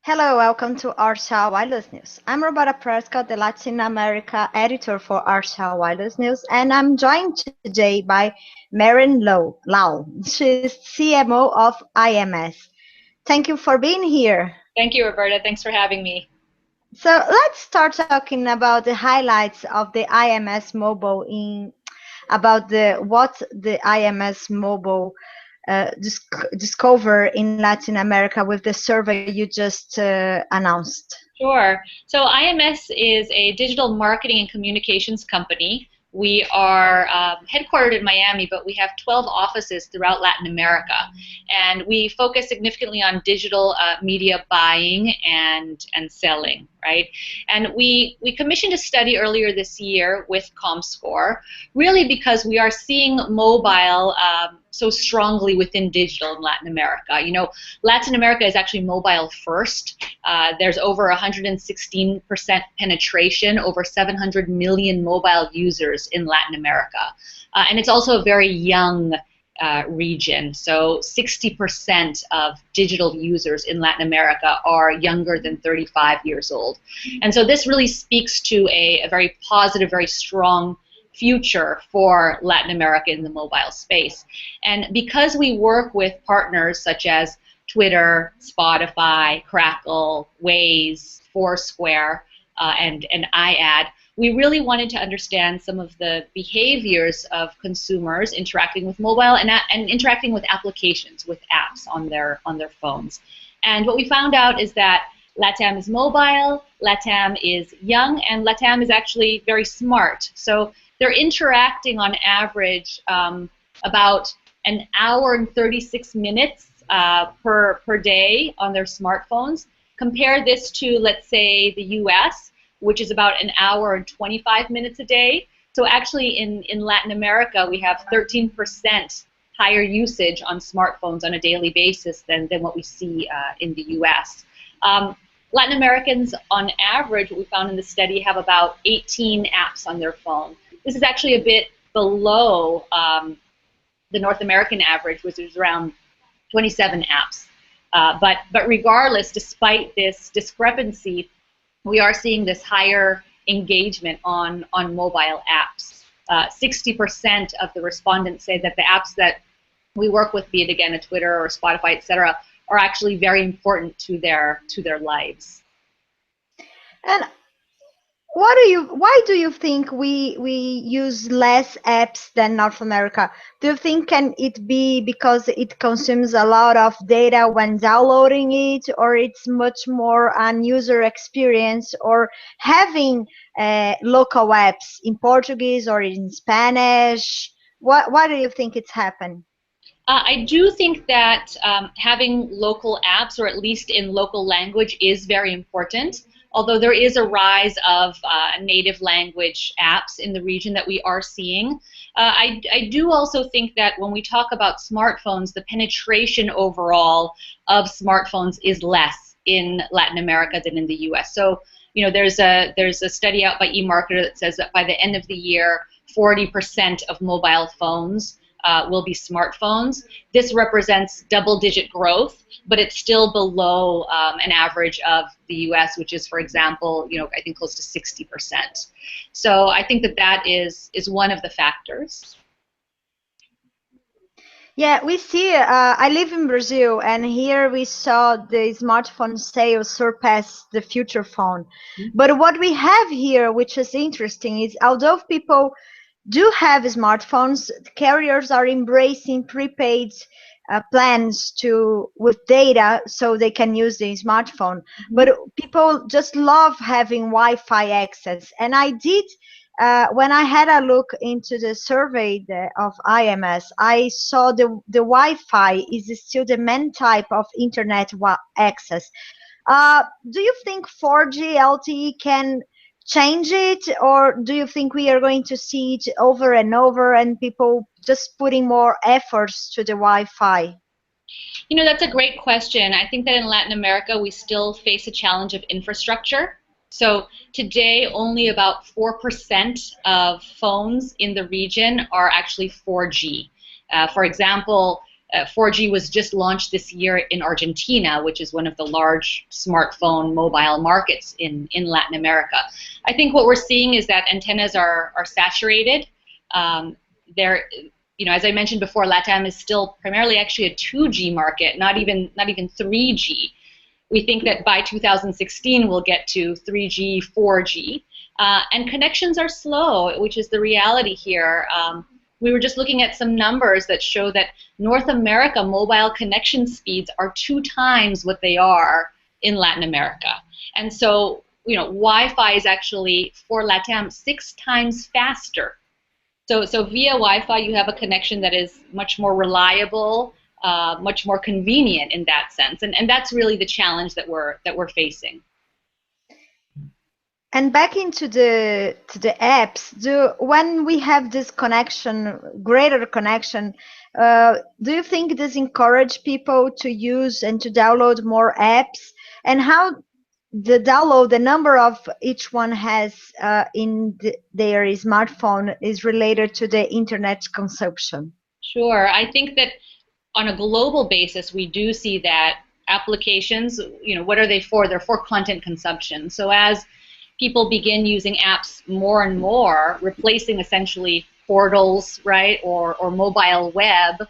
Hello, welcome to Arsha Wireless News. I'm Roberta Prescott, the Latin America editor for Arsha Wireless News, and I'm joined today by Maren Lau. She's CMO of IMS. Thank you for being here. Thank you, Roberta. Thanks for having me. So let's start talking about the highlights of the IMS Mobile about what the IMS Mobile discover in Latin America with the survey you just announced. Sure. So IMS is a digital marketing and communications company. We are headquartered in Miami, but we have 12 offices throughout Latin America. And we focus significantly on digital media buying and selling, right? And we commissioned a study earlier this year with ComScore, really because we are seeing mobile so strongly within digital in Latin America. You know, Latin America is actually mobile first. There's over 116% penetration, over 700 million mobile users in Latin America. And it's also a very young region. So 60% of digital users in Latin America are younger than 35 years old. And so this really speaks to a very positive, very strong future for Latin America in the mobile space. And because we work with partners such as Twitter, Spotify, Crackle, Waze, Foursquare, and iAd, we really wanted to understand some of the behaviors of consumers interacting with mobile and interacting with applications, with apps on their phones. And what we found out is that Latam is mobile, Latam is young, and Latam is actually very smart. So they're interacting on average about an hour and 36 minutes per day on their smartphones. Compare this to, let's say, the US, which is about an hour and 25 minutes a day. So actually in Latin America, we have 13% higher usage on smartphones on a daily basis than what we see in the US. Latin Americans, on average, what we found in the study, have about 18 apps on their phone. This is actually a bit below the North American average, which is around 27 apps. But regardless, despite this discrepancy, we are seeing this higher engagement on mobile apps. 60% of the respondents say that the apps that we work with, be it again a Twitter or Spotify, etc., are actually very important to their lives. And why do you think we use less apps than North America? Do you think can it be because it consumes a lot of data when downloading it, or it's much more an user experience, or having local apps in Portuguese or in Spanish? Why do you think it's happened? I do think that having local apps, or at least in local language, is very important. Although there is a rise of native language apps in the region that we are seeing. I do also think that when we talk about smartphones, the penetration overall of smartphones is less in Latin America than in the US. So, you know, there's a study out by eMarketer that says that by the end of the year, 40% of mobile phones will be smartphones. This represents double-digit growth, but it's still below an average of the U.S., which is, for example, you know, I think close to 60%. So I think that is one of the factors. Yeah, we see, I live in Brazil, and here we saw the smartphone sales surpass the future phone. But what we have here, which is interesting, is although people do have smartphones, carriers are embracing prepaid plans with data so they can use the smartphone. But people just love having Wi-Fi access. And I did, when I had a look into the survey of IMS, I saw the Wi-Fi is still the main type of internet access. Do you think 4G LTE can change it, or do you think we are going to see it over and over and people just putting more efforts to the Wi-Fi? You know, that's a great question. I think that in Latin America we still face a challenge of infrastructure. So today only about 4% of phones in the region are actually 4G. For example, 4G was just launched this year in Argentina, which is one of the large smartphone mobile markets in Latin America. I think what we're seeing is that antennas are saturated. As I mentioned before, Latam is still primarily actually a 2G market, not even 3G. We think that by 2016 we'll get to 3G, 4G, and connections are slow, which is the reality here. We were just looking at some numbers that show that North America mobile connection speeds are 2 times what they are in Latin America. And so, Wi-Fi is actually, for Latam, 6 times faster. So via Wi-Fi, you have a connection that is much more reliable, much more convenient in that sense. And that's really the challenge that we're facing. And back into the apps, when we have this connection, greater connection, do you think this encourage people to use and to download more apps? And how the number of each one has in their smartphone is related to the internet consumption? Sure. I think that on a global basis, we do see that applications, what are they for? They're for content consumption. So as people begin using apps more and more, replacing essentially portals, right, or mobile web,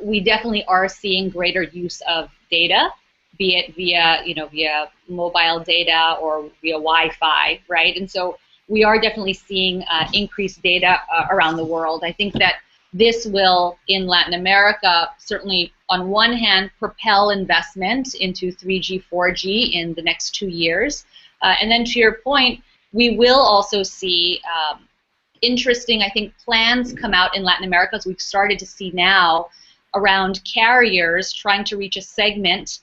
we definitely are seeing greater use of data, be it via mobile data or via Wi-Fi, right? And so we are definitely seeing increased data around the world. I think that this will, in Latin America, certainly on one hand propel investment into 3G, 4G in the next 2 years. And then to your point, we will also see interesting, I think, plans come out in Latin America, as we've started to see now, around carriers trying to reach a segment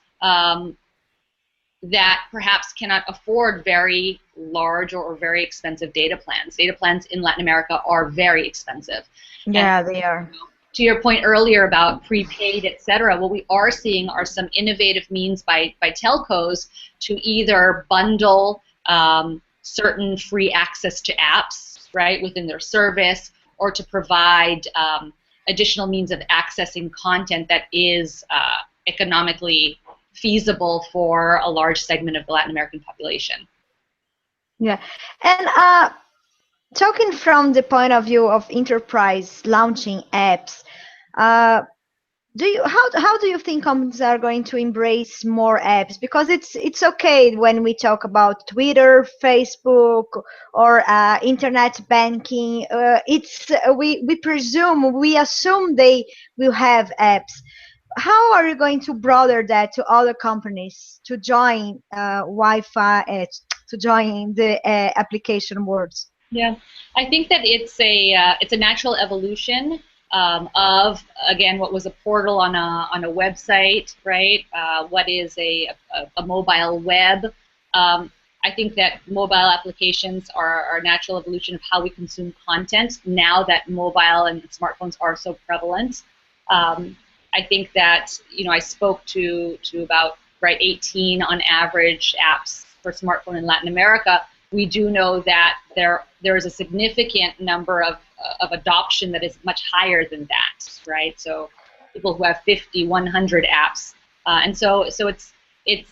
that perhaps cannot afford very large or very expensive data plans. Data plans in Latin America are very expensive. Yeah, they are. To your point earlier about prepaid, et cetera, what we are seeing are some innovative means by telcos to either bundle certain free access to apps, right, within their service, or to provide additional means of accessing content that is economically feasible for a large segment of the Latin American population. Yeah, and talking from the point of view of enterprise launching apps, how do you think companies are going to embrace more apps? Because it's okay when we talk about Twitter, Facebook, or internet banking. We assume they will have apps. How are you going to broaden that to other companies to join Wi-Fi, to join the application worlds? Yeah, I think that it's a natural evolution of, again, what was a portal on a website, right? What is a mobile web? I think that mobile applications are a natural evolution of how we consume content now that mobile and smartphones are so prevalent. I think that, I spoke to about 18 on average apps for smartphone in Latin America. We do know that there is a significant number of adoption that is much higher than that, right? So people who have 50, 100 apps, and so it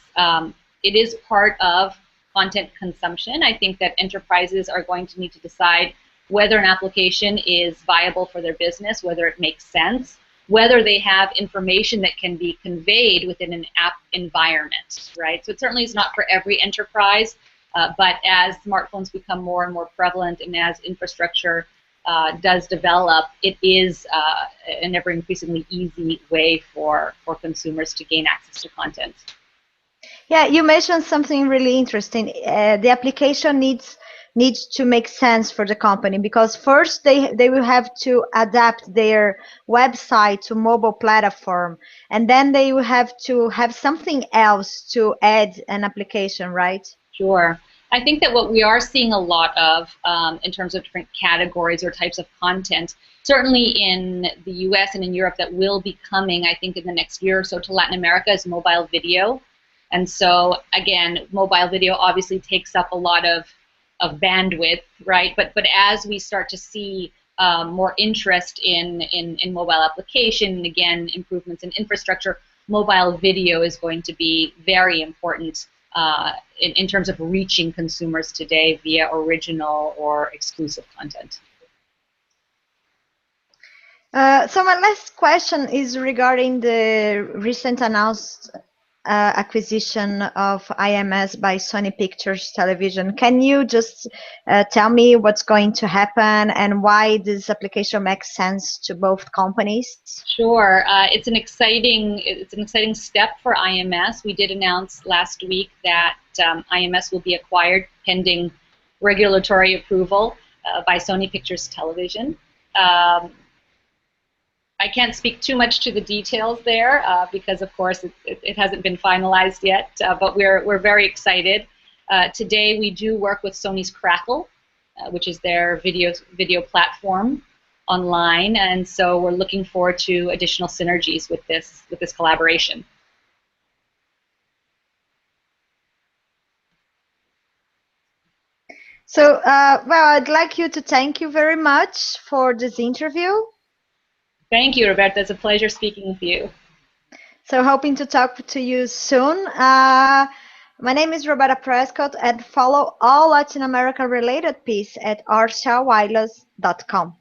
is part of content consumption. I think that enterprises are going to need to decide whether an application is viable for their business, whether it makes sense, whether they have information that can be conveyed within an app environment, right? So it certainly is not for every enterprise. But as smartphones become more and more prevalent and as infrastructure does develop, it is an ever increasingly easy way for consumers to gain access to content. Yeah, you mentioned something really interesting. The application needs to make sense for the company, because first they will have to adapt their website to mobile platform, and then they will have to have something else to add an application, right? Sure. I think that what we are seeing a lot of in terms of different categories or types of content, certainly in the US and in Europe, that will be coming, I think, in the next year or so to Latin America, is mobile video. And so, again, mobile video obviously takes up a lot of bandwidth, right? But as we start to see more interest in mobile application, and again, improvements in infrastructure, mobile video is going to be very important in terms of reaching consumers today via original or exclusive content. So my last question is regarding the recent announced acquisition of IMS by Sony Pictures Television. Can you just tell me what's going to happen and why this application makes sense to both companies? Sure, it's an exciting step for IMS. We did announce last week that IMS will be acquired pending regulatory approval by Sony Pictures Television. I can't speak too much to the details there because, of course, it hasn't been finalized yet. But we're very excited. Today, we do work with Sony's Crackle, which is their video platform online, and so we're looking forward to additional synergies with this collaboration. So, well, I'd like you to thank you very much for this interview. Thank you, Roberta. It's a pleasure speaking with you. So hoping to talk to you soon. My name is Roberta Prescott, and follow all Latin America related pieces at arshawireless.com.